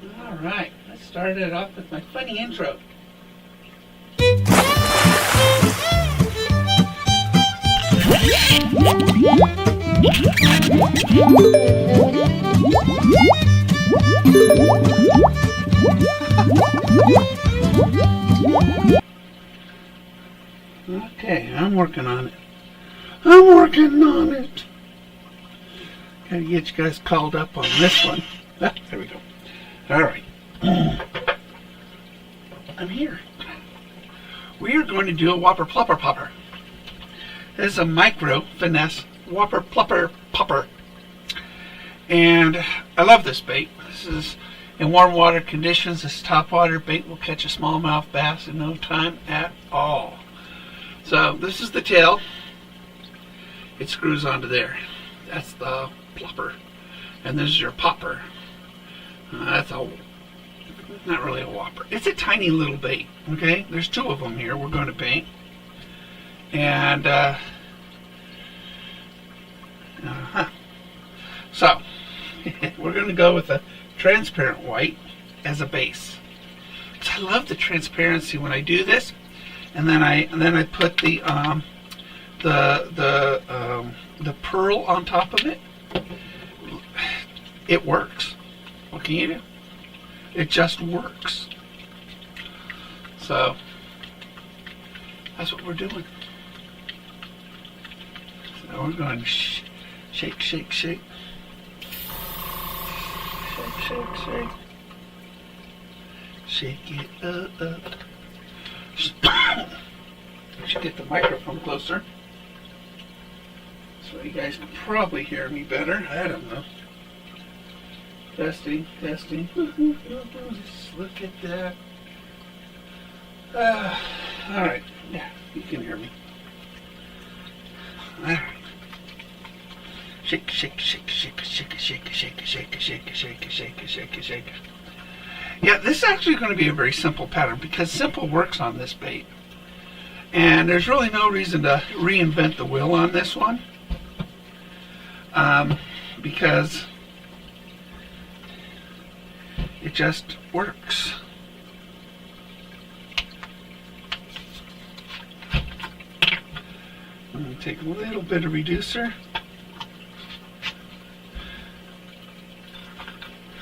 Alright, let's start it off with my funny intro. Okay, I'm working on it. Gotta get you guys called up on this one. Ah, there we go. Alright. I'm here. We are going to do a Whopper Plopper Popper. This is a micro finesse Whopper Plopper Popper. And I love this bait. This is in warm water conditions. This topwater bait will catch a smallmouth bass in no time at all. So this is the tail. It screws onto there. That's the plopper. And this is your popper. That's not really a whopper. It's a tiny little bait. Okay, there's two of them here we're going to paint. And so we're going to go with a transparent white as a base. I love the transparency when I do this. And then I put the pearl on top of it. It works. What can you do? It just works. So that's what we're doing. So we're going to shake, shake, shake, shake, shake, shake, shake it up. I should get the microphone closer so you guys can probably hear me better. I don't know. Testing, testing. Just look at that. Alright, yeah, you can hear me. Alright. Shake, shake, shake, shake, shake, shake, shake, shake, shake, shake, shake, shake, shake. Yeah, this is actually going to be a very simple pattern because simple works on this bait. And there's really no reason to reinvent the wheel on this one. Because it just works. I'm going to take a little bit of reducer.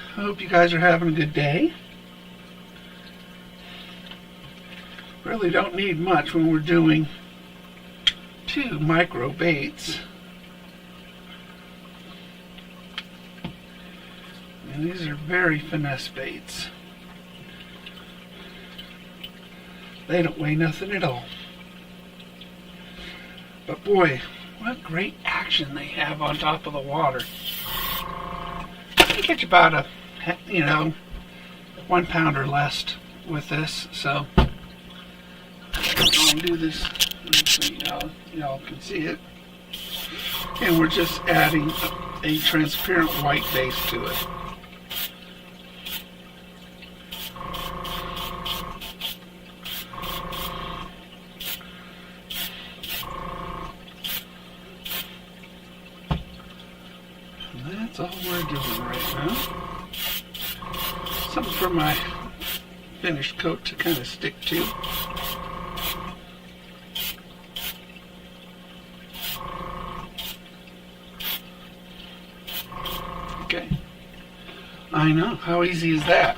I hope you guys are having a good day. Really don't need much when we're doing two micro baits. And these are very finesse baits. They don't weigh nothing at all. But boy, what great action they have on top of the water. You catch about a, 1 pound or less with this, so I'll do this so y'all can see it. And we're just adding a transparent white base to it. And that's all we're doing right now. Something for my finished coat to kind of stick to. Okay. I know. How easy is that?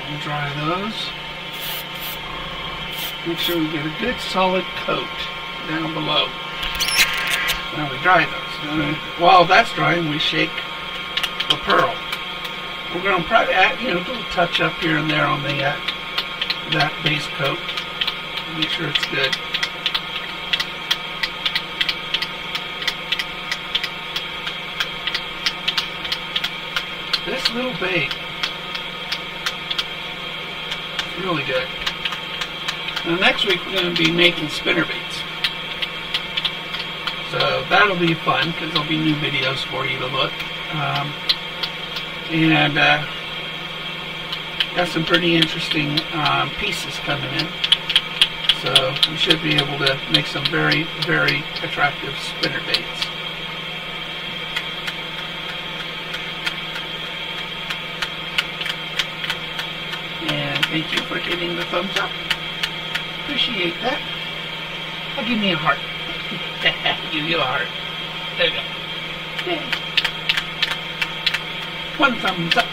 We'll dry those. Make sure we get a good solid coat down below. Now we dry those. While that's drying, we shake the pearl. We're going to probably add, a little touch up here and there on the that base coat. Make sure it's good. This little bait is really good. Now next week we're going to be making spinner baits. So that'll be fun because there'll be new videos for you to look. And got some pretty interesting pieces coming in. So you should be able to make some very, very attractive spinner baits. And thank you for giving the thumbs up. Appreciate that. Oh, give me a heart. Give you a heart. There you go. Yay. One thumbs up.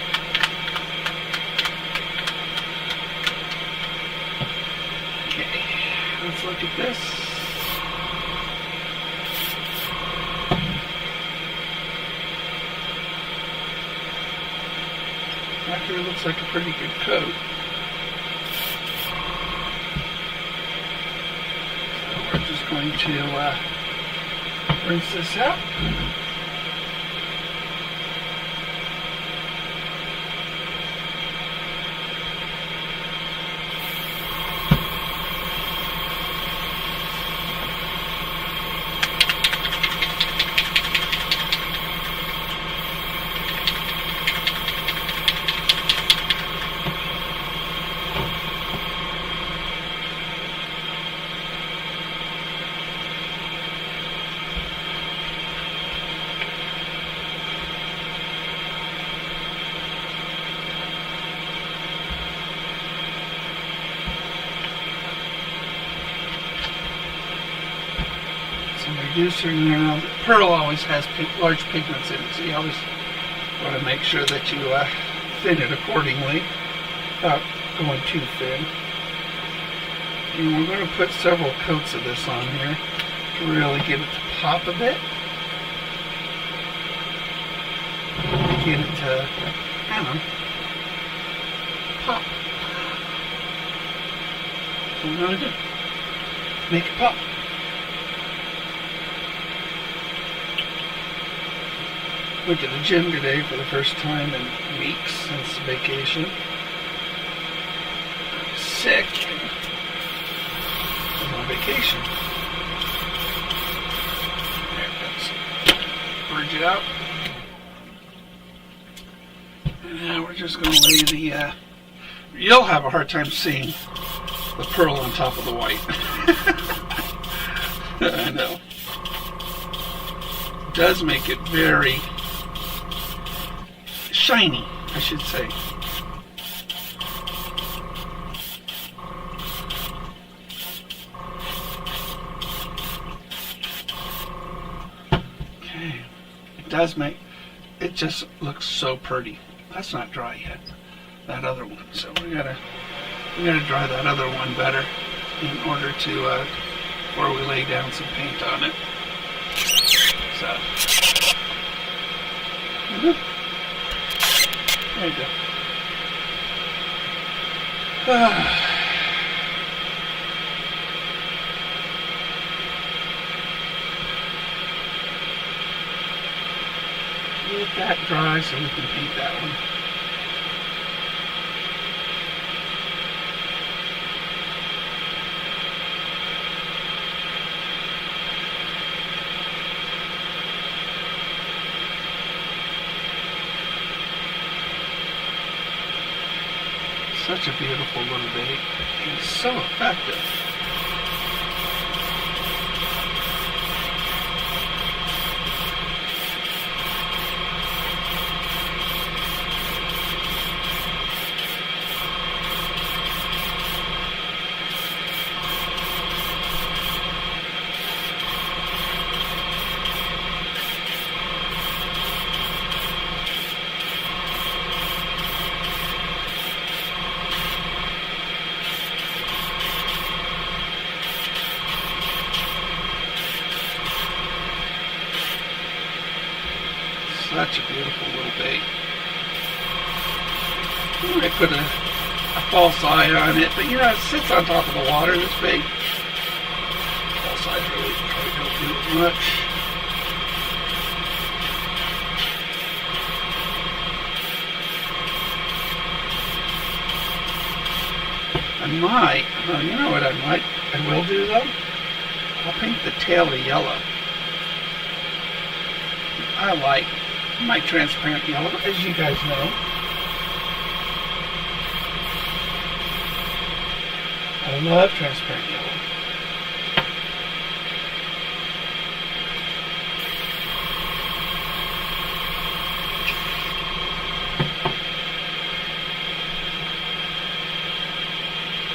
Okay, let's look at this. Actually, it looks like a pretty good coat. So we're just going to rinse this out. Reducer, you know, pearl always has large pigments in it, so you always want to make sure that you thin it accordingly without going too thin. And we're going to put several coats of this on here to really get it to pop a bit. Get it to, I don't know, pop. That's what we're going to do. Make it pop. Went to the gym today for the first time in weeks since vacation. Sick. I'm on vacation. There it goes. Purge it out. And now we're just going to lay the... you'll have a hard time seeing the pearl on top of the white. I know. It does make it very... shiny, I should say. Okay, it does make, it just looks so pretty. That's not dry yet, that other one. So we gotta dry that other one better in order to, before we lay down some paint on it. So. There you go. Get that dry so we can paint that one. Such a beautiful little bait. It's so effective. Such a beautiful little bait. I might put a false eye on it, but you know, it sits on top of the water, this bait. False eyes really probably don't do it much. I might, well, you know what I will do though? I'll paint the tail yellow. I like my transparent yellow, as you guys know. I love transparent yellow.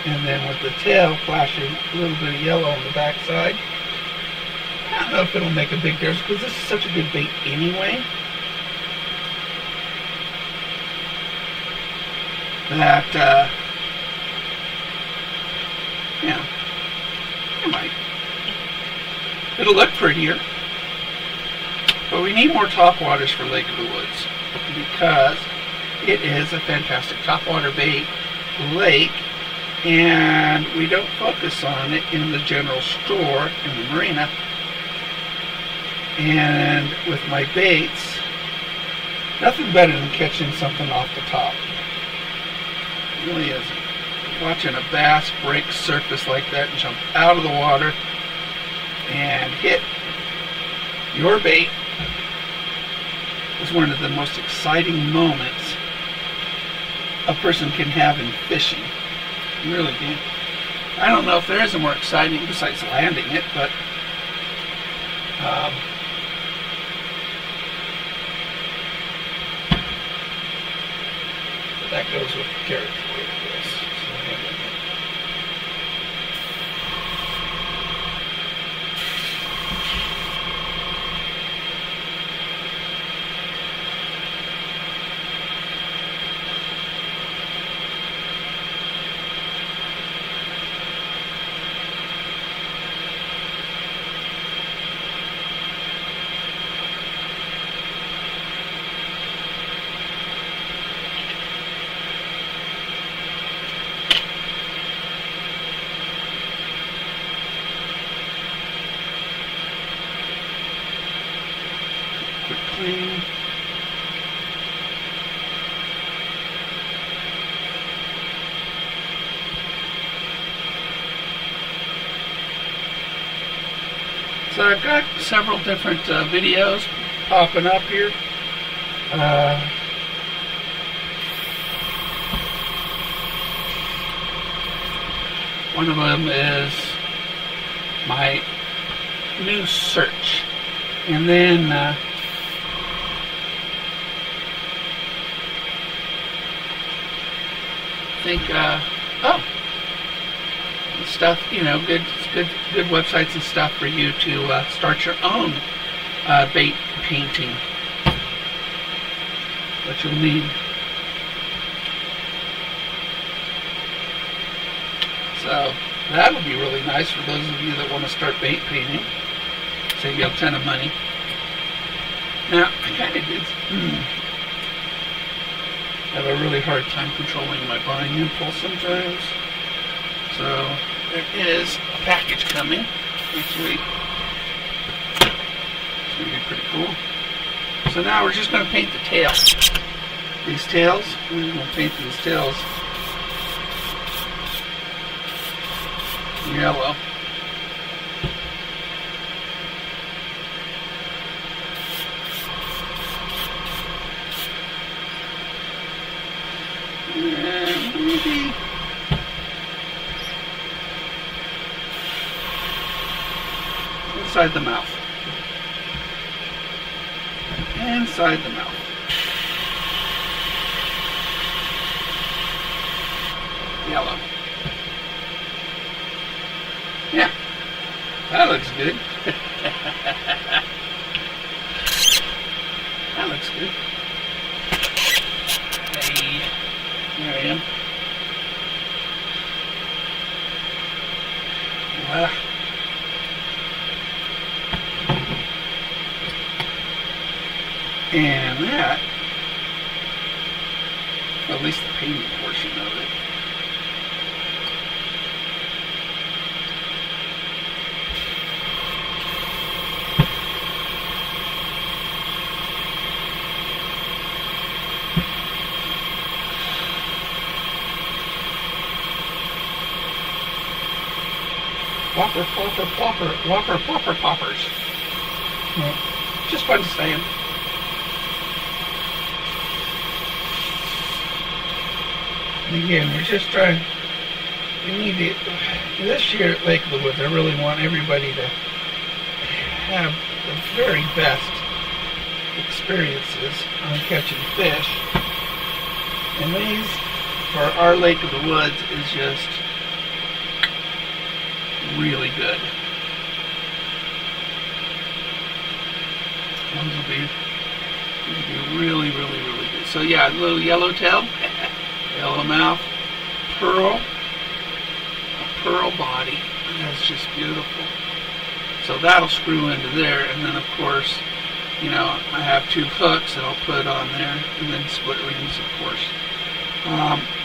And then with the tail flashing a little bit of yellow on the backside, I don't know if it'll make a big difference because this is such a good bait anyway. That, yeah, it might. It'll look prettier. But we need more topwaters for Lake of the Woods because it is a fantastic topwater bait lake, and we don't focus on it in the general store in the marina. And with my baits, nothing better than catching something off the top. It really isn't. Watching a bass break surface like that and jump out of the water and hit your bait is one of the most exciting moments a person can have in fishing. You really can. I don't know if there is a more exciting besides landing it, but that goes with the carrot for this. Quick clean. So I've got several different videos popping up here. One of them is my new search. And then stuff, good websites and stuff for you to start your own bait painting. What you'll need. So that'll be really nice for those of you that want to start bait painting. Save you a ton of money. Now, I kind of did have a really hard time controlling my buying impulse sometimes. So there is a package coming next week. It's going to be pretty cool. So now we're just going to paint the tail. These tails, we're going to paint these tails yellow. And maybe inside the mouth. Inside the mouth. Yellow. Yeah, that looks good. That looks good. Hey, there I am. Wow. And that, at least the painting portion of it. Whopper, flopper, plopper, whopper, plopper, poppers. Yeah. Just fun to say them. And again, we're just trying, we need to, this year at Lake of the Woods, I really want everybody to have the very best experiences on catching fish. And these, for our Lake of the Woods, is just really good. Those will be really, really, really good. So yeah, a little yellowtail, yellow mouth, a pearl body. That's just beautiful. So that'll screw into there, and then of course, you know, I have 2 hooks that I'll put on there, and then split rings, of course.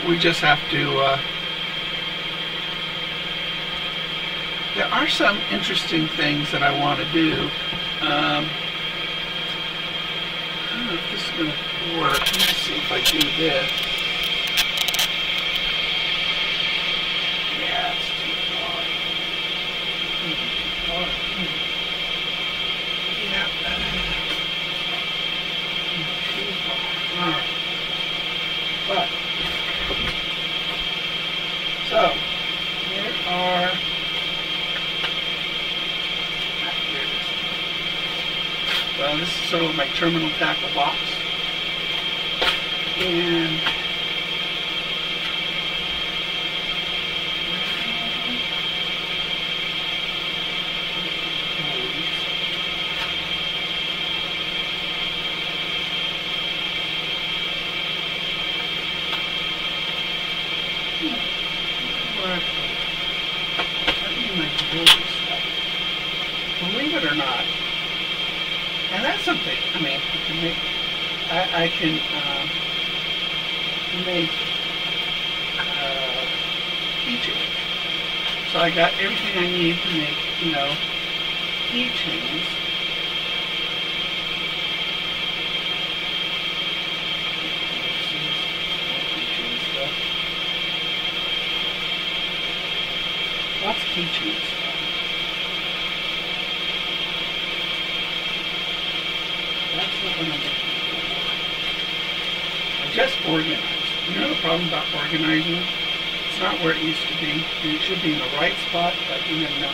We just have to. There are some interesting things that I want to do. I don't know if this is going to work. Let me see if I do this. Yeah, it's too far. Too far. Yeah. Too far. All right. But, so, here are, here it is. Well, this is sort of my terminal tackle box. And believe it or not, and that's something, I mean, I can make keychains. So I got everything I need to make, you know, keychains. Lots of keychains. That's not what I'm looking for. I just organized. You know the problem about organizing? It's not where it used to be. And it should be in the right spot, but you never know.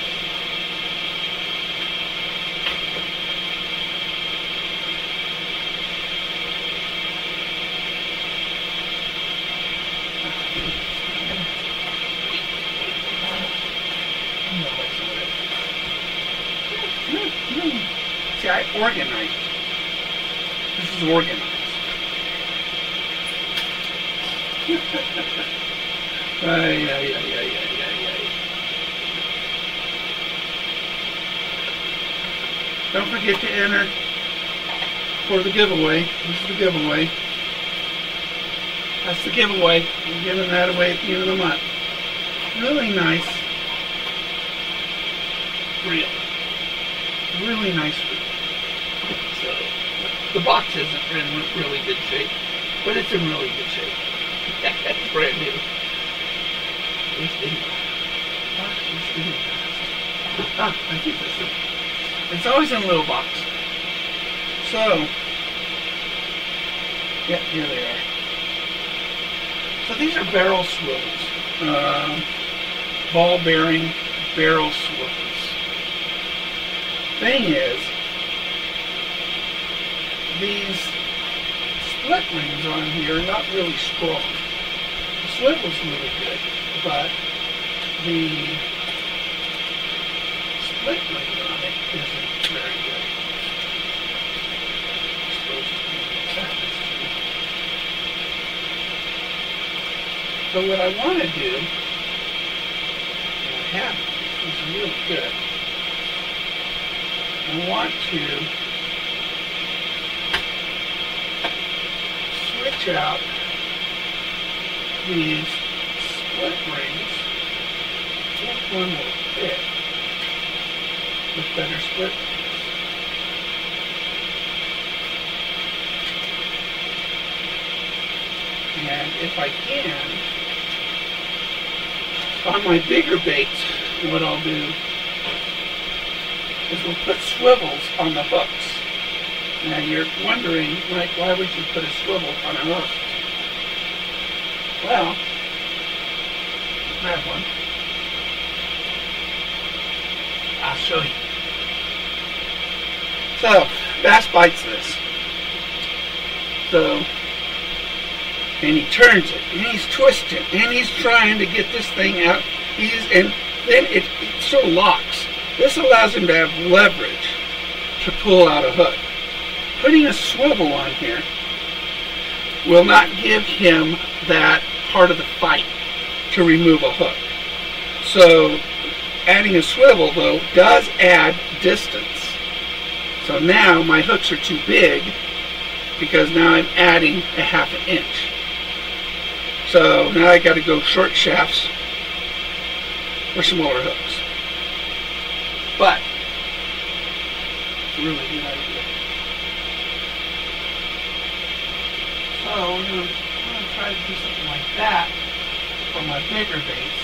See, I organized. This is organized. Don't forget to enter for the giveaway. This is the giveaway. That's the giveaway. I'm giving that away at the end of the month. Really nice reel. Really nice reel. So, the box isn't in really good shape, but it's in really good shape. It's brand new. I think that's it. It's always in a little box. So, yeah, here they are. So these are barrel swivels. Ball bearing barrel swivels. Thing is, these split rings on here are not really strong. The swivel's really good, but the split ring on it isn't very good. So what I want to do, and I have, is really good. I want to switch out these split rings. Which one will fit with better split rings? And if I can, on my bigger baits, what I'll do is we'll put swivels on the hooks. Now you're wondering, Mike, why would you put a swivel on a hook? Well, grab one. I'll show you. So, Bass bites this. So, and he turns it, and he's twisting, and he's trying to get this thing out. And then it sort of locks. This allows him to have leverage to pull out a hook. Putting a swivel on here will not give him that part of the fight to remove a hook. So adding a swivel, though, does add distance. So now my hooks are too big because now I'm adding a half an inch. So now I got to go short shafts or smaller hooks. But it's a really good idea. So I'm going to try to do something like that for my bigger baits.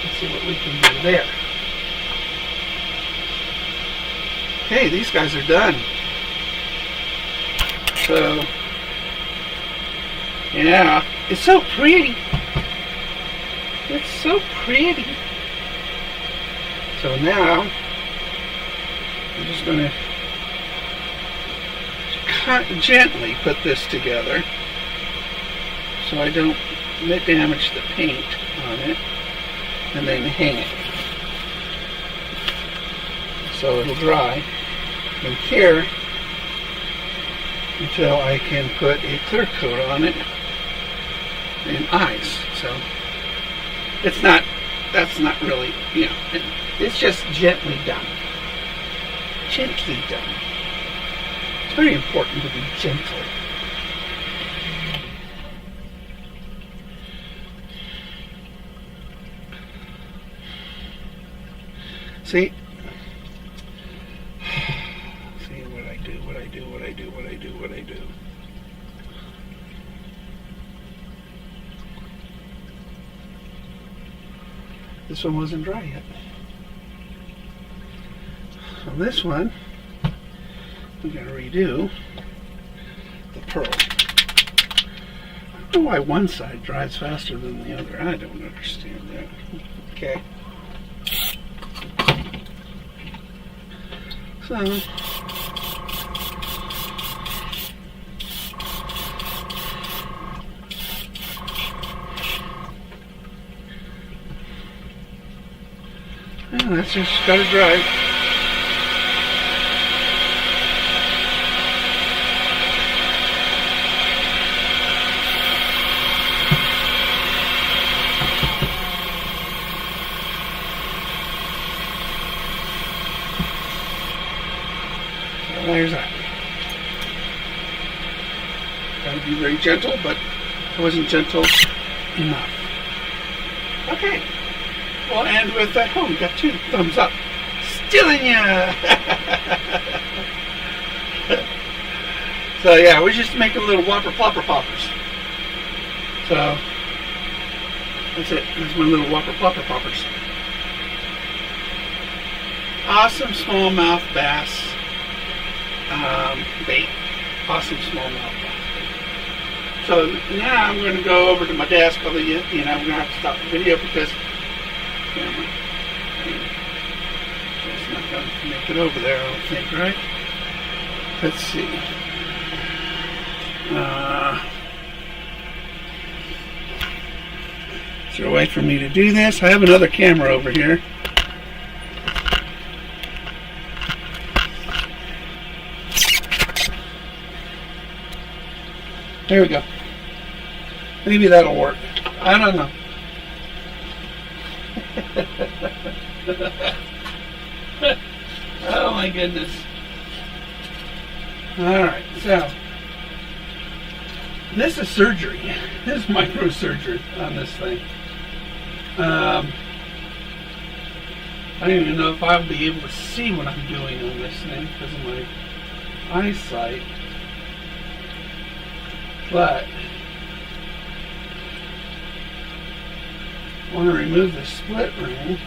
Let's see what we can do there. Okay, these guys are done. So, yeah, it's so pretty. It's so pretty. So now, I'm just going to gently put this together so I don't damage the paint on it, and then hang it so it'll dry and cure until I can put a clear coat on it and ice. So that's not really, it's just gently done. Gently done. It's very important to be gentle. See what I do. This one wasn't dry yet. On this one, we're going to redo the pearl. I don't know why one side dries faster than the other. I don't understand that. Okay. So, that's just got to dry. So there's that. Got to be very gentle, but I wasn't gentle enough. Okay. We'll end with that. Oh, we got 2 thumbs up. Stealing ya! So yeah, we're just making little whopper plopper poppers. So that's it. That's my little whopper plopper poppers. Awesome smallmouth bass bait. Awesome smallmouth bass bait. So now I'm going to go over to my desk. Although we're going to have to stop the video because it's not going to make it over there, I don't think, right? Let's see. Is there a way for me to do this? I have another camera over here. There we go. Maybe that'll work. I don't know. Oh my goodness. Alright, so this is surgery. This is microsurgery on this thing. I don't even know if I'll be able to see what I'm doing on this thing because of my eyesight. But I want to remove the split ring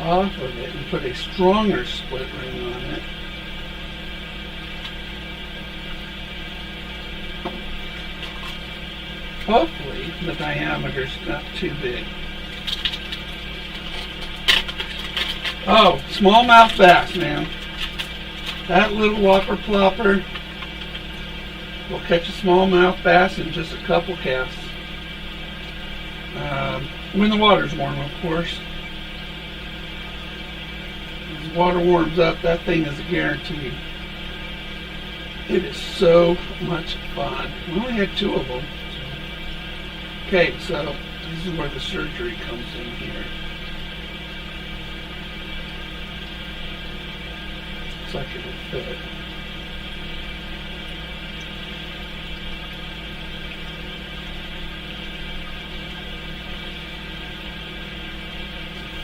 off of it and put a stronger split ring on it. Hopefully the diameter's not too big. Oh, smallmouth bass, man. That little whopper plopper will catch a smallmouth bass in just a couple casts. When the water's warm, of course. As the water warms up, that thing is a guarantee. It is so much fun. We only had 2 of them. Okay, so this is where the surgery comes in here. Looks like it'll fit.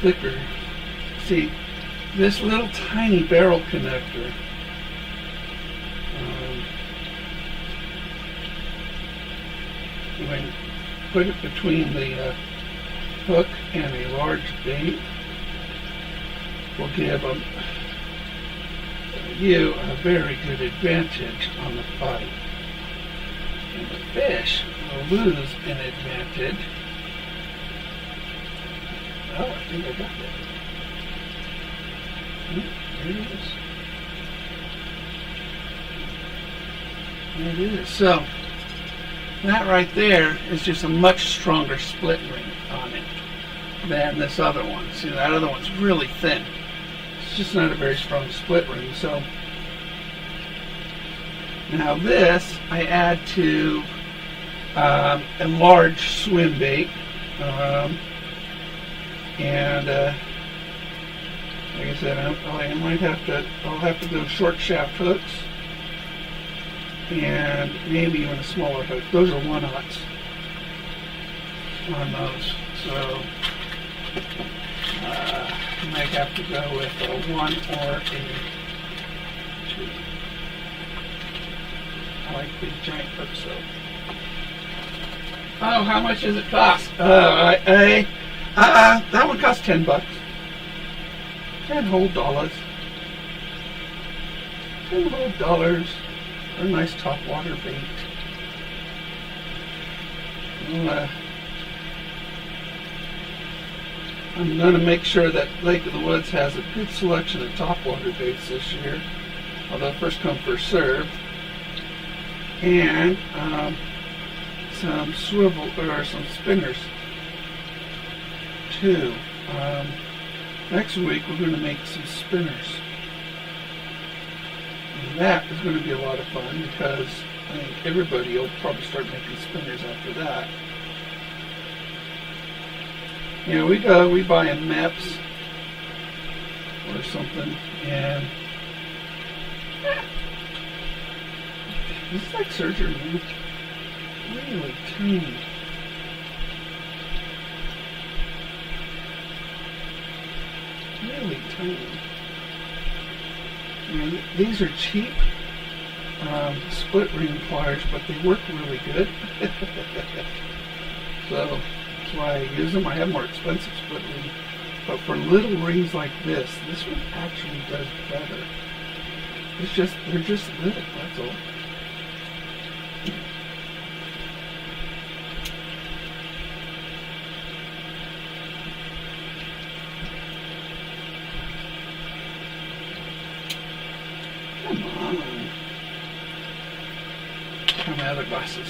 Thicker. See, this little tiny barrel connector, when you put it between the hook and a large bait, will give you a very good advantage on the bite. And the fish will lose an advantage. Oh, I think I got that. There it is. There it is. So, that right there is just a much stronger split ring on it than this other one. See, that other one's really thin. It's just not a very strong split ring. So, now this I add to a large swim bait. And like I said, I'll have to go short shaft hooks and maybe even a smaller hook. Those are 1/0 on those, so you might have to go with a 1 or a 2. I like big giant hooks though. Oh, how much does it cost? That one cost $10. $10 whole dollars. $10 whole dollars for a nice top water bait. Well, I'm going to make sure that Lake of the Woods has a good selection of top water baits this year. Although first come, first serve. And some swivel or some spinners too. Next week we're going to make some spinners, and that is going to be a lot of fun because I think everybody will probably start making spinners after that. You know, we buy in MEPS or something, and it's like surgery, man. Really tiny. Really tiny. And these are cheap split ring pliers, but they work really good. So that's why I use them. I have more expensive split rings, but for little rings like this one actually does better. They're just little, that's all. Come on. Got my other glasses.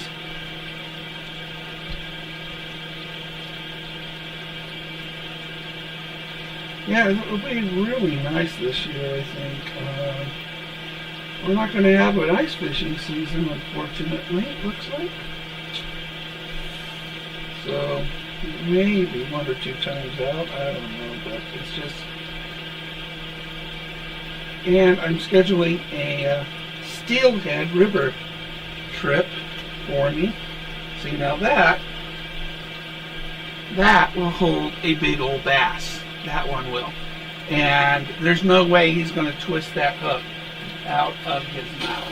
Yeah, it'll be really nice this year, I think. We're not going to have an ice fishing season, unfortunately, it looks like. So, maybe 1 or 2 times out, I don't know, but it's just... And I'm scheduling a Steelhead River trip for me. See, now that will hold a big old bass. That one will. And there's no way he's going to twist that hook out of his mouth.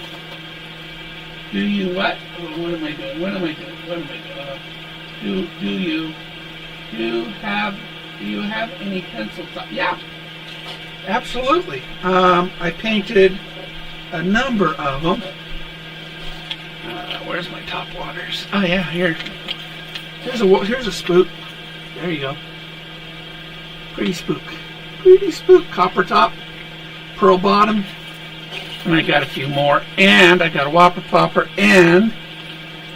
Do you what? Oh, what am I doing? What am I doing? What am I doing? Do you have any pencil top? Yeah. Absolutely. I painted a number of them. Where's my top waters? Oh yeah, here. Here's a spook. There you go. Pretty spook. Pretty spook. Copper top, pearl bottom, and I got a few more. And I got a whopper popper. And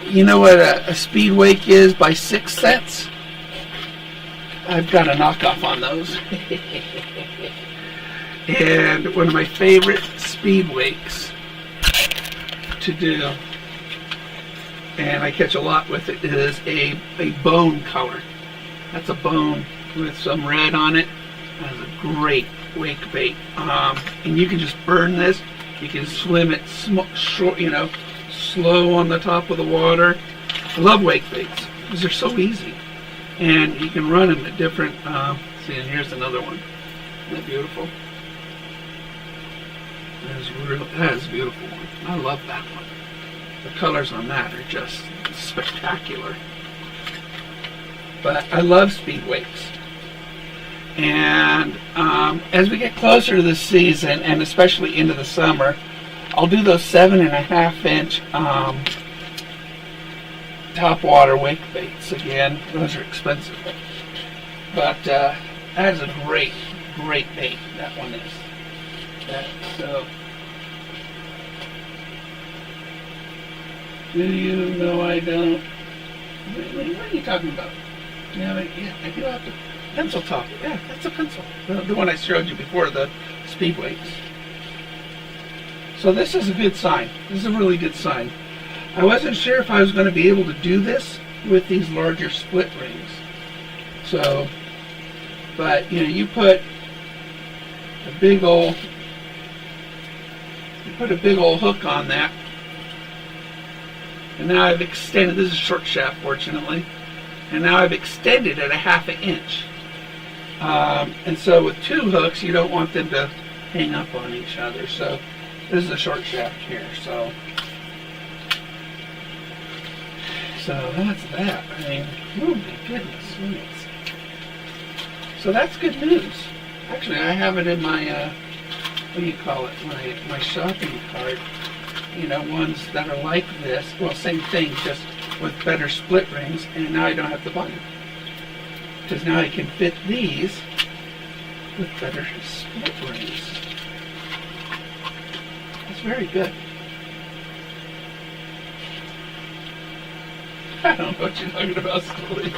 you know what a speed wake is by 6 cents? I've got a knockoff on those. And one of my favorite speed wakes to do, and I catch a lot with it, is a bone color. That's a bone with some red on it. That's a great wake bait. And you can just burn this. You can swim it short, slow on the top of the water. I love wake baits because they're so easy, and you can run them at different. See, and here's another one. Isn't that beautiful? That is a beautiful one. I love that one. The colors on that are just spectacular. But I love speed wakes. And as we get closer to the season, and especially into the summer, I'll do those 7.5-inch top water wake baits. Again, those are expensive. But that is a great bait. That one is. So, do you know I don't? What are you talking about? Yeah, I do have to. Pencil top. Yeah, that's a pencil. The one I showed you before, the speed wakes. So this is a good sign. This is a really good sign. I wasn't sure if I was going to be able to do this with these larger split rings. So, but you put a big old hook on that, and now I've extended. This is a short shaft, fortunately, and now I've extended it 1/2 inch. And so with 2 hooks, you don't want them to hang up on each other. So this is a short shaft here. So that's that. I mean, oh my goodness. So that's good news. Actually, I have it in my what do you call it? My shopping cart. Ones that are like this. Well, same thing, just with better split rings, and now I don't have to buy them. Because now I can fit these with better split rings. That's very good. I don't know what you're talking about, Scully.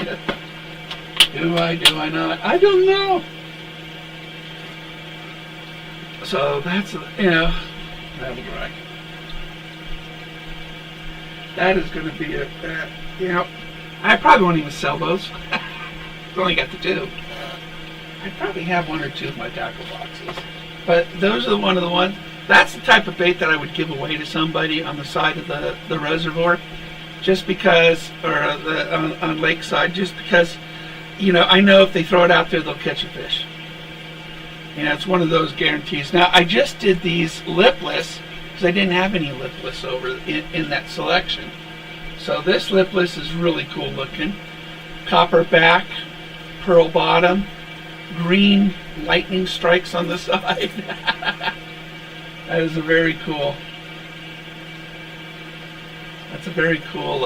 Do I not? I don't know. So that's, that'll dry. That is going to be I probably won't even sell those. I've only got the 2. I probably have 1 or 2 of my tackle boxes. But those are one of the ones. That's the type of bait that I would give away to somebody on the side of the reservoir, just because, or on lakeside, just because, I know if they throw it out there, they'll catch a fish. It's one of those guarantees. Now, I just did these lipless because I didn't have any lipless over in that selection. So this lipless is really cool looking. Copper back, pearl bottom, green lightning strikes on the side. That is a very cool. That's a very cool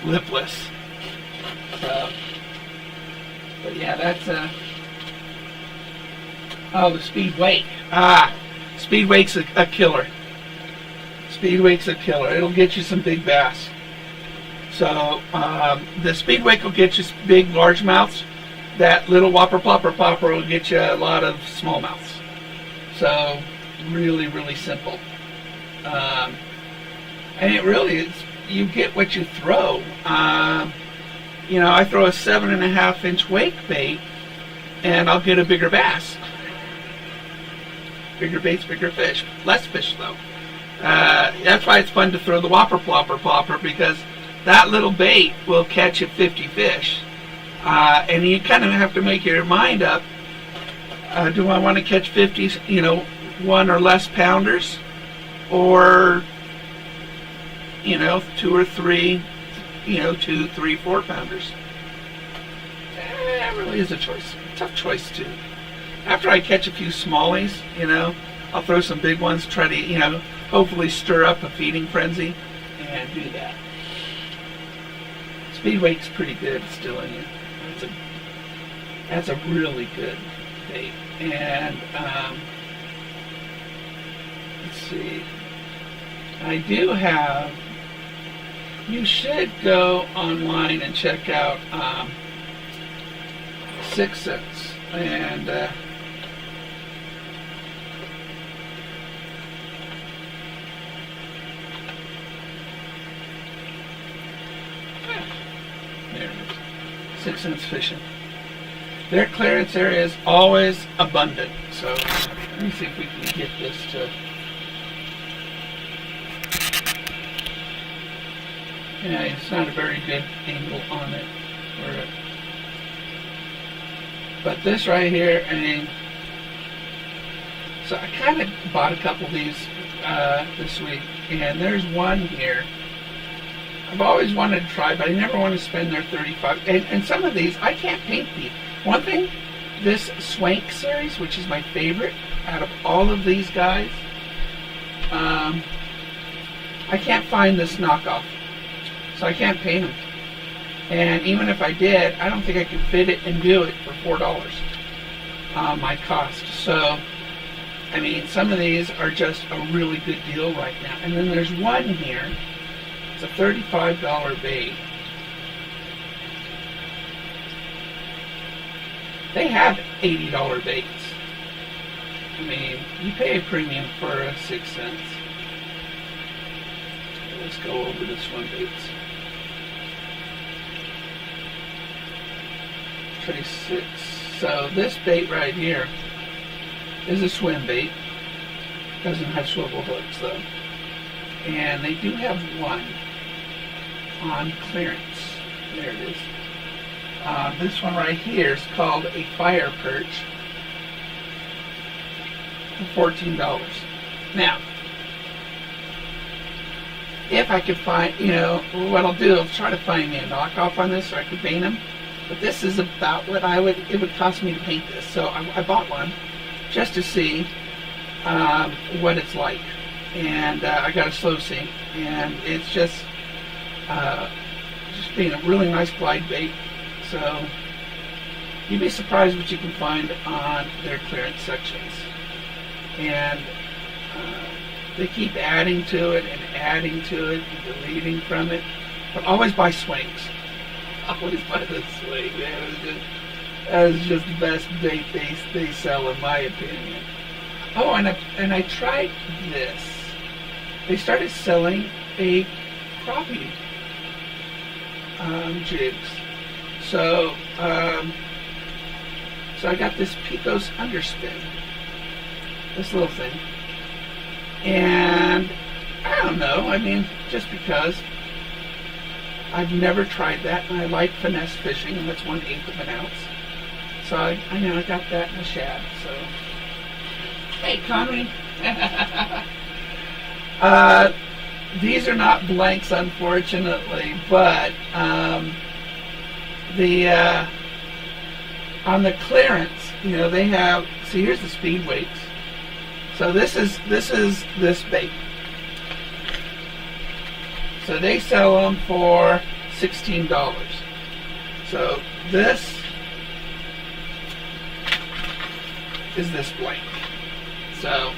lipless. But yeah, that's the speed wake. Speed wake's a killer. Speed wake's a killer. It'll get you some big bass. So the speed wake will get you big largemouths. That little whopper plopper popper will get you a lot of smallmouths. So really, really simple. And it really is, you get what you throw. I throw a 7.5-inch wake bait, and I'll get a bigger bass. Bigger baits, bigger fish. Less fish, though. That's why it's fun to throw the whopper plopper popper, because that little bait will catch you 50 fish. And you kind of have to make your mind up. Do I want to catch 50, 1 or less pounders? Or, 2 or 3, 2, 3, 4 pounders? It really is a choice. Tough choice, too. After I catch a few smallies, I'll throw some big ones, try to, hopefully stir up a feeding frenzy, and do that. Speed wake's pretty good still in you. That's a really good bait. And let's see. I do have. You should go online and check out 6 cents. And there it is. 6 cents fishing. Their clearance area is always abundant. So let me see if we can get this to. Yeah, it's not a very good angle on it. But this right here, I mean, so I kind of bought a couple of these this week, and there's one here I've always wanted to try, but I never want to spend their $35. And some of these, I can't paint these. One thing, this Swank series, which is my favorite out of all of these guys, I can't find this knockoff. So I can't paint them. And even if I did, I don't think I could fit it and do it for $4 my cost. So, I mean, some of these are just a really good deal right now. And then there's one here. It's a $35 bait. They have $80 baits. I mean, you pay a premium for 6 cents. Let's go over this one bait. Tray 6. So this bait right here is a swim bait. Doesn't have swivel hooks though. And they do have one on clearance. There it is. This one right here is called a fire perch for $14. Now, if I could find, you know, what I'll do is try to find me a knockoff on this so I could paint them. But this is about what it would cost me to paint this. So I bought one just to see what it's like. And I got a slow sink, and it's just being a really nice glide bait. So you'd be surprised what you can find on their clearance sections. And they keep adding to it and adding to it and deleting from it. But always buy swings. Always buy the swing, man. That is just the best bait they sell, in my opinion. Oh, and I tried this. They started selling a crappie jigs. So I got this Picos underspin, this little thing, and I don't know. I mean, just because I've never tried that, and I like finesse fishing, and that's 1/8 of an ounce. So I got that in a shad. So hey, Connie. These are not blanks, unfortunately, but on the clearance, you know, they have. See, here's the speed weights. So this is this bait. So they sell them for $16. So this is this blank. So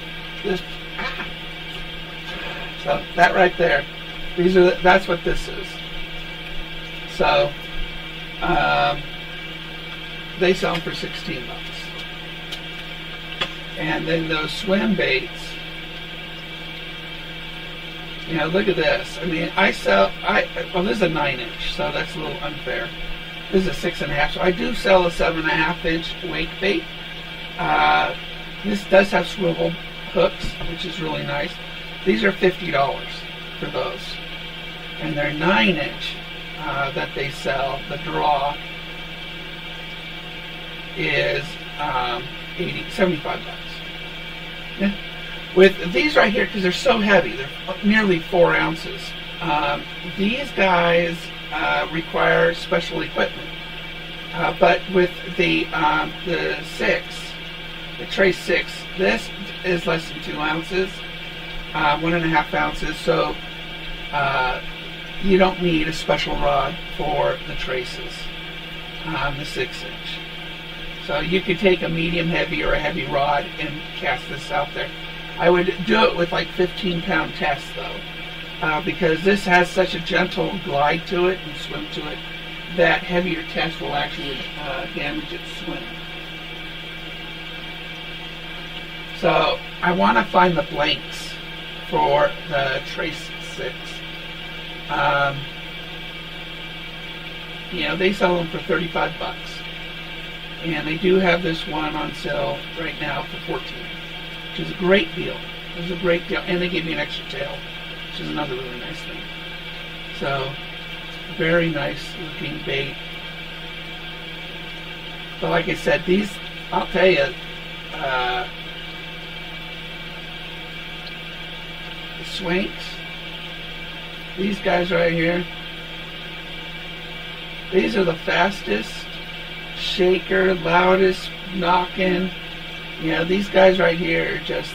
this. So that right there, that's what this is. So they sell them for $16. And then those swim baits, you know, look at this. I mean, well, this is a 9-inch, so that's a little unfair. This is a 6.5, so I do sell a 7.5-inch wake bait. This does have swivel hooks, which is really nice. These are $50 for those. And they're 9-inch that they sell. The draw is $75. Yeah. With these right here, because they're so heavy, they're nearly 4 ounces. These guys require special equipment. But with the tray 6, this is less than 2 ounces. 1.5 ounces, so you don't need a special rod for the traces, the 6-inch. So you could take a medium heavy or a heavy rod and cast this out there. I would do it with like 15-pound tests though, because this has such a gentle glide to it and swim to it that heavier test will actually damage its swing. So I want to find the blanks for the Trace 6. They sell them for $35, and they do have this one on sale right now for $14, which is a great deal. It was a great deal, and they give me an extra tail, which is another really nice thing. So, very nice looking bait. But like I said, these, I'll tell you, the Swanks, these guys right here, these are the fastest shaker, loudest knocking. These guys right here are just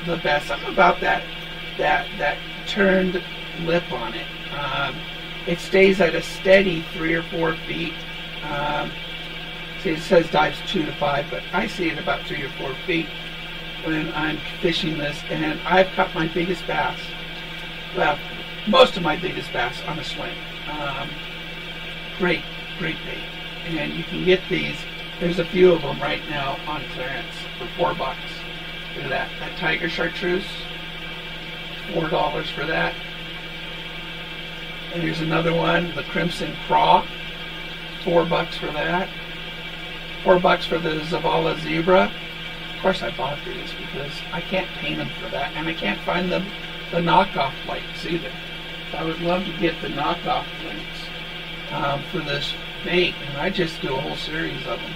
the best. Something about that turned lip on it. It stays at a steady 3 or 4 feet. See, it says dives 2 to 5, but I see it about 3 or 4 feet when I'm fishing this, and I've caught my biggest bass. Well, most of my biggest bass on a swing. Great bait. And you can get these. There's a few of them right now on clearance for $4. Look at that. That tiger chartreuse, $4 for that. And here's another one, the crimson craw, $4 for that. $4 for the Zavala zebra. Of course I bought these because I can't paint them for that, and I can't find the knockoff blanks either. So I would love to get the knockoff blanks for this bait, and I just do a whole series of them.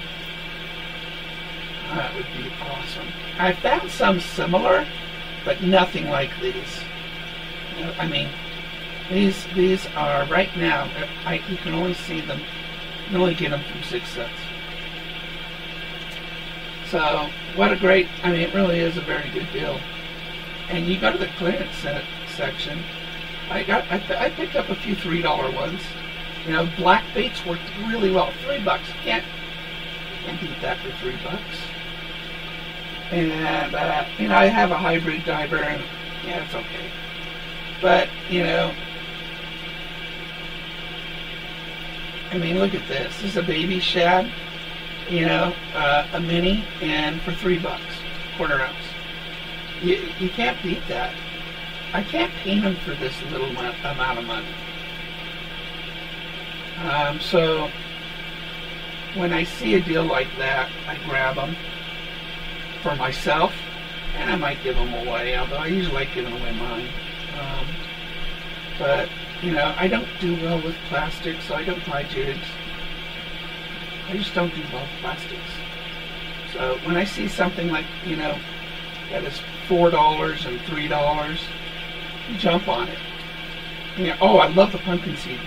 That would be awesome. I found some similar, but nothing like these. I mean, these are right now. You can only see them. You can only get them from 6 cents. So what a great! I mean, it really is a very good deal. And you go to the clearance section. I picked up a few $3 ones. Black baits worked really well. $3. You can't beat that for $3. And I have a hybrid diver, and yeah, it's okay. But I mean, look at this. This is a baby shad, a mini, and for $3, quarter ounce. You can't beat that. I can't paint them for this little amount of money. So when I see a deal like that, I grab them for myself, and I might give them away, although I usually like giving away mine. But I don't do well with plastics, so I don't buy jigs. I just don't do well with plastics. So when I see something like, that is $4 and $3, jump on it. Oh, I love the pumpkin seed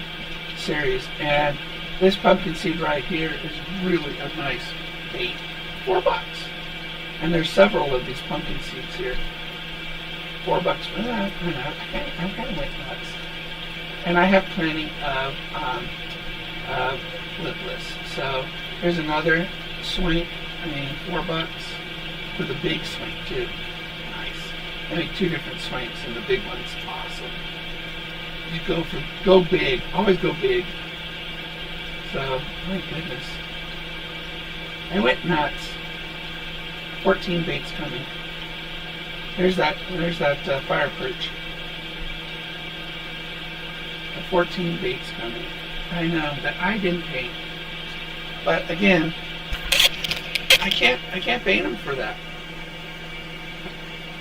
series, and this pumpkin seed right here is really a nice bait. $4. And there's several of these pumpkin seeds here. $4 for that. I'm kind of went nuts. And I have plenty of lipless. So here's another swing. $4 for the big swing too. Nice. I make 2 different swings, and the big one's awesome. You go big. Always go big. So my goodness, I went nuts. 14 baits coming. There's that fire perch. 14 baits coming. I know that I didn't paint, but again, I can't paint them for that.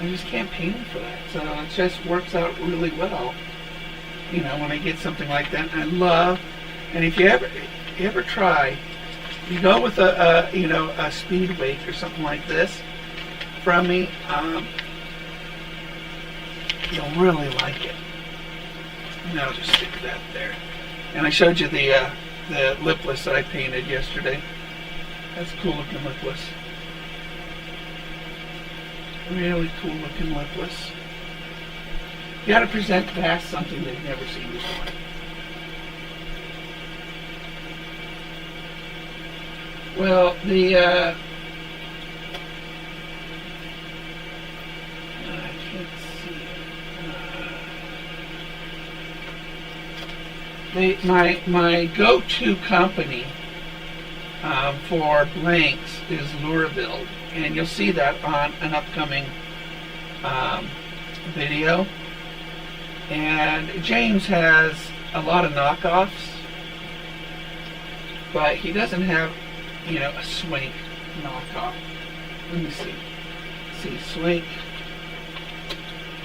I just can't paint them for that. So it just works out really well. When I get something like that, I love. And if you ever try, you go with a speed weight or something like this from me, you'll really like it. And I'll just stick that there. And I showed you the lipless that I painted yesterday. That's cool looking lipless. Really cool looking lipless. You got to present bass something they've never seen before. Well, I can't see it. my go-to company for blanks is Lure Build, and you'll see that on an upcoming video. And James has a lot of knockoffs, but he doesn't have, a Swank knockoff. Let me see. Swank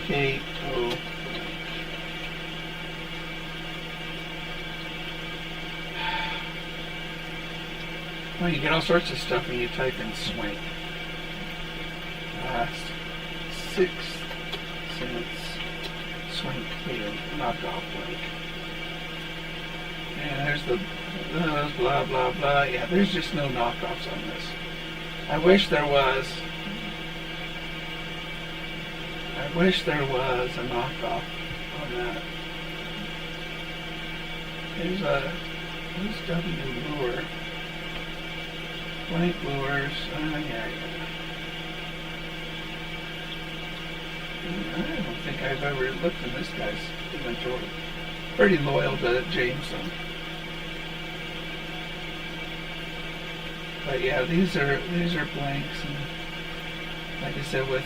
K-O. Well, you get all sorts of stuff when you type in Swank. 6 cents Swank K-O knockoff blank. And there's those blah blah blah. Yeah, there's just no knockoffs on this. I wish there was. I wish there was a knockoff on that. Who's W Lure? Blank lures. Yeah. I don't think I've ever looked in this guy's inventory. Pretty loyal to James, though. But yeah, these are blanks, and like I said, with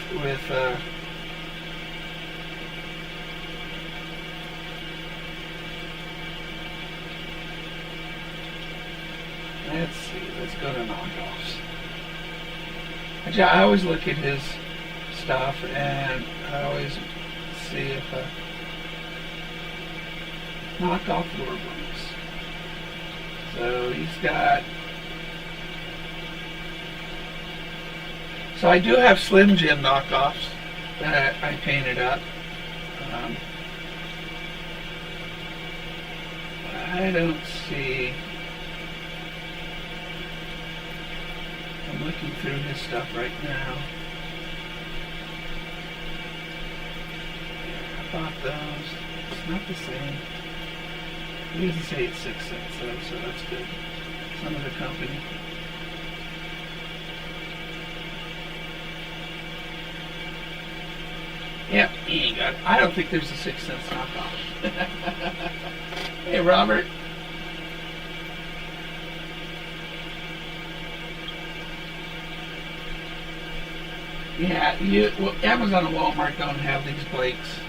let's see, let's go to knockoffs. Actually, I always look at his stuff, and I always see if knockoff lure blanks. So he's got. So I do have Slim Jim knockoffs that I painted up. I don't see. I'm looking through his stuff right now. I bought those. It's not the same. He doesn't say it's 6 cents though, so that's good. Some of the company. Yep, he ain't got it. I don't think there's a 6 cents knockoff. Hey, Robert. Yeah, Amazon and Walmart don't have these blanks.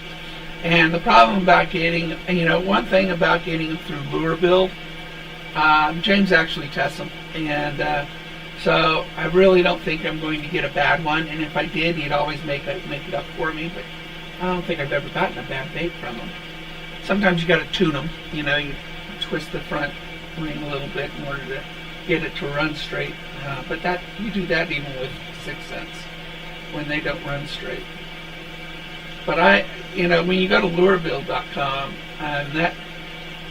And the problem about getting, one thing about getting them through Lure Build, James actually tests them. And so I really don't think I'm going to get a bad one. And if I did, he'd always make it up for me. But I don't think I've ever gotten a bad bait from him. Sometimes you got to tune them. You twist the front wing a little bit in order to get it to run straight. But you do that even with 6 cents when they don't run straight. But when you go to lurebuild.com,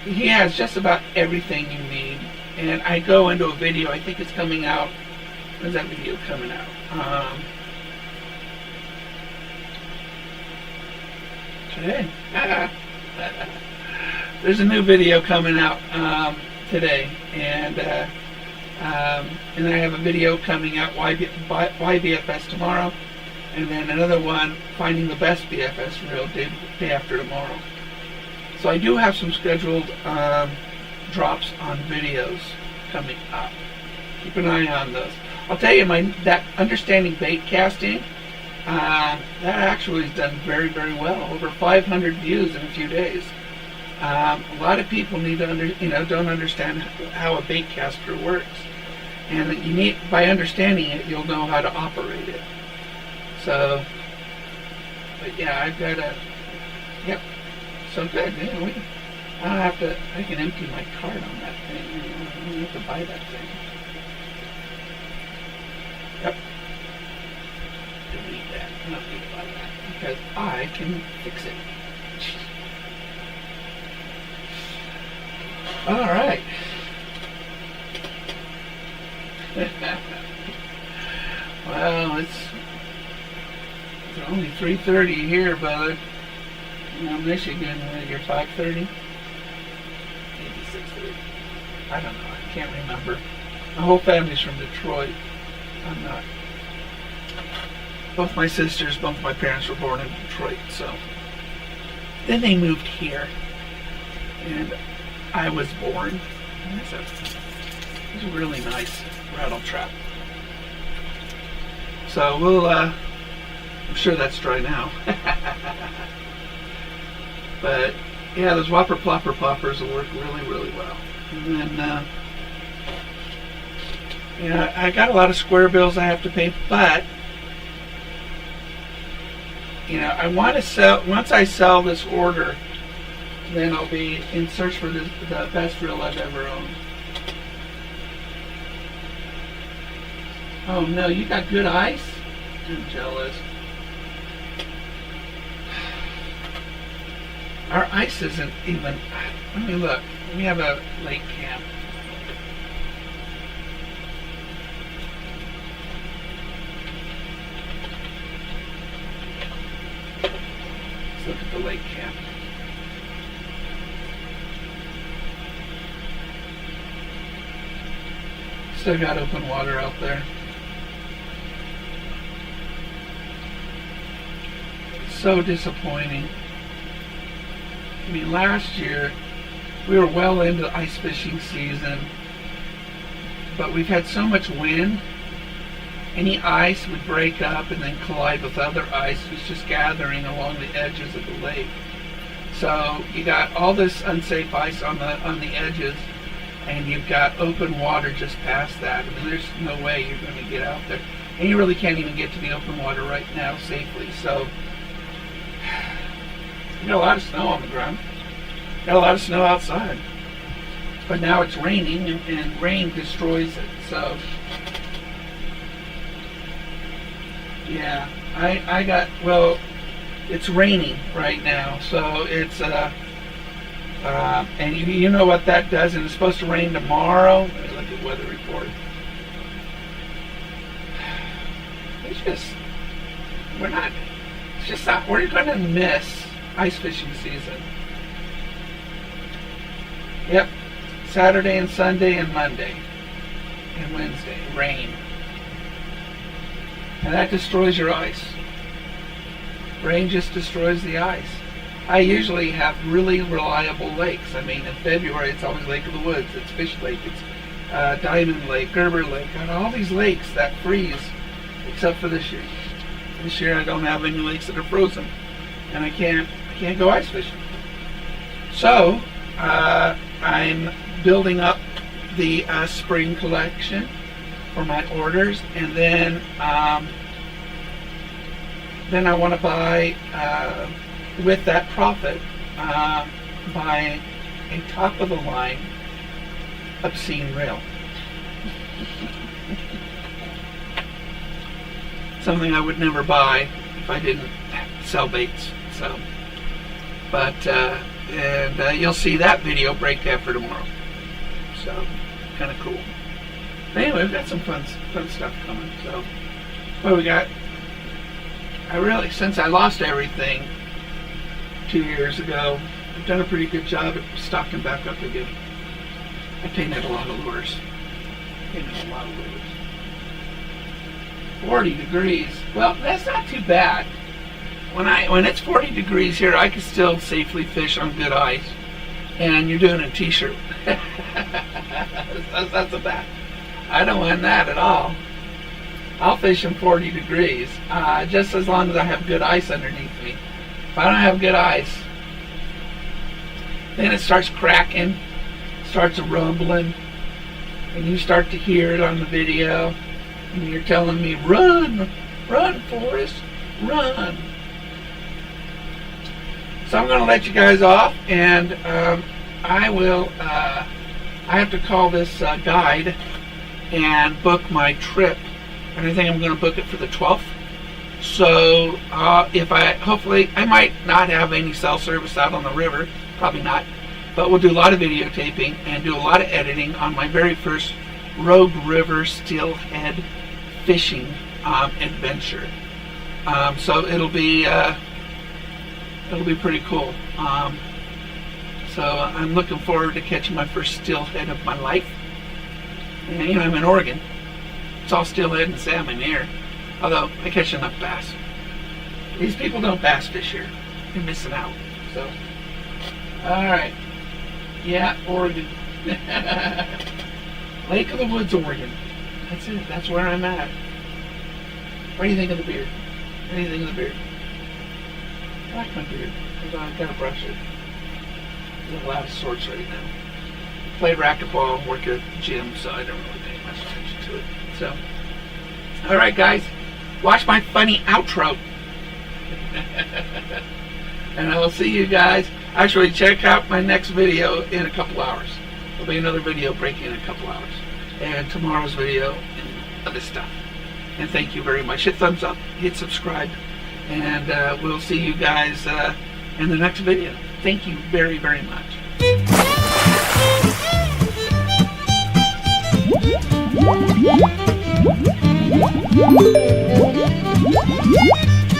he has just about everything you need. And I go into a video. I think it's coming out. When's that video coming out? Today. There's a new video coming out today, and then I have a video coming out why BFS tomorrow, and then another one finding the best BFS reel day after tomorrow. So I do have some scheduled drops on videos coming up. Keep an eye on those. I'll tell you, that understanding bait casting, that actually has done very, very well. Over 500 views in a few days. A lot of people need to don't understand how a bait caster works, and by understanding it, you'll know how to operate it. So, but yeah, I've got yep. So good. Yeah, I can empty my cart on that thing. I don't have to buy that thing. Yep. Delete that. I don't need to buy that because I can fix it. All right. Well, it's only 3:30 here, but Michigan, you're 5:30, maybe 6:30. I don't know. I can't remember. My whole family's from Detroit. I'm not. Both my sisters, both my parents were born in Detroit, so then they moved here, and I was born. It's a really nice rattle trap. So we'll, I'm sure that's dry now. But yeah, those whopper plopper poppers will work really, really well. And then, yeah, I got a lot of square bills I have to pay, but you know, I want to sell. Once I sell this order, then I'll be in search for the best reel I've ever owned. Oh no, you got good ice? I'm jealous. Our ice isn't even. Let me look. We have a lake camp. Let's look at the lake camp. Still got open water out there. So disappointing. I mean, last year we were well into ice fishing season, but we've had so much wind. Any ice would break up and then collide with other ice. It was just gathering along the edges of the lake. So you got all this unsafe ice on the edges, and you've got open water just past that. I mean, there's no way you're going to get out there, and you really can't even get to the open water right now safely. So you got a lot of snow on the ground. Got a lot of snow outside. But now it's raining, and rain destroys it. So yeah, I got, well, it's raining right now, so it's and you know what that does, and it's supposed to rain tomorrow. Let me look at weather report. It's just not, we're going to miss ice fishing season. Yep, Saturday and Sunday and Monday and Wednesday, rain. And that destroys your ice. Rain just destroys the ice. I usually have really reliable lakes. I mean, in February it's always Lake of the Woods, it's Fish Lake, it's Diamond Lake, Gerber Lake, and all these lakes that freeze, except for this year. This year I don't have any lakes that are frozen, and I can't go ice fishing. So I'm building up the spring collection for my orders, and then I want to buy, with that profit, buy a top-of-the-line obscene reel. Something I would never buy if I didn't sell baits. So, but and you'll see that video break after tomorrow. So, kind of cool. But anyway, we've got some fun stuff coming. So, what we got? Since I lost everything 2 years ago, I've done a pretty good job at stocking back up again. I painted a lot of lures. 40 degrees. Well, that's not too bad. When it's 40 degrees here, I can still safely fish on good ice. And you're doing a t-shirt. That's a bad. I don't mind that at all. I'll fish in 40 degrees, just as long as I have good ice underneath me. If I don't have good ice, then it starts cracking, starts rumbling, and you start to hear it on the video, and you're telling me, run, Forrest, run. So I'm going to let you guys off, and I have to call this guide and book my trip. And I think I'm going to book it for the 12th. So hopefully I might not have any cell service out on the river, probably not, but we'll do a lot of videotaping and do a lot of editing on my very first Rogue River steelhead fishing adventure. So it'll be pretty cool. So I'm looking forward to catching my first steelhead of my life. And you know, I'm in Oregon. It's all steelhead and salmon here. Although I catch enough bass. These people don't bass fish here. They're missing out. So, alright. Yeah, Oregon. Lake of the Woods, Oregon. That's it. That's where I'm at. What do you think of the beard? What do you think of the beard? I like my beard. I've got to brush it. There's a lot of sorts right now. Play racquetball, work at the gym, so I don't really pay much attention to it. So, all right, guys, watch my funny outro. And I will see you guys. Actually, check out my next video in a couple hours. There'll be another video breaking in a couple hours. And tomorrow's video and other stuff. And thank you very much. Hit thumbs up, hit subscribe, and we'll see you guys in the next video. Thank you very, very much.